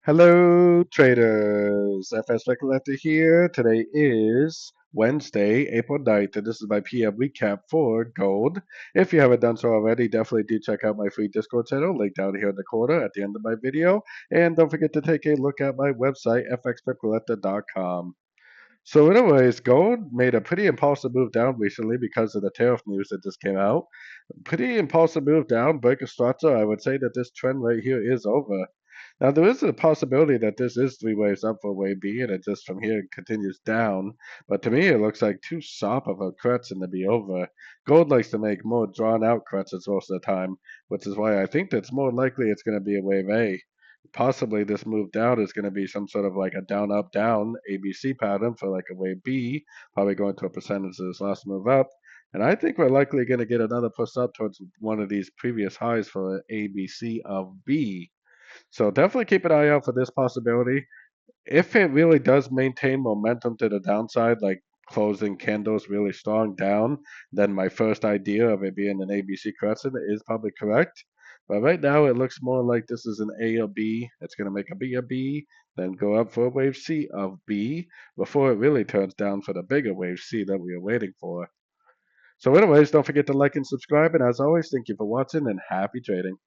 Hello, traders. FX Pip Collector here. Today is Wednesday, April 9th, and this is my PM recap for gold. If you haven't done so already, definitely do check out my free Discord channel, link down here in the corner at the end of my video. And don't forget to take a look at my website, fxpipcollector.com. So, anyways, gold made a pretty impulsive move down recently because of the tariff news that just came out. Pretty impulsive move down, break a structure. I would say that this trend right here is over. Now, there is a possibility that this is three waves up for wave B and it just from here continues down. But to me, it looks like too sharp of a correction to be over. Gold likes to make more drawn out corrections most of the time, which is why I think that's more likely it's going to be a wave A. Possibly this move down is going to be some sort of like a down, up, down ABC pattern for like a wave B, probably going to a percentage of this last move up. And I think we're likely going to get another push up towards one of these previous highs for ABC of B. So definitely keep an eye out for this possibility. If it really does maintain momentum to the downside, like closing candles really strong down, then my first idea of it being an ABC correction is probably correct. But right now, it looks more like this is an A or B. It's going to make a B, then go up for a wave C of B before it really turns down for the bigger wave C that we are waiting for. So, anyways, don't forget to like and subscribe. And as always, thank you for watching and happy trading.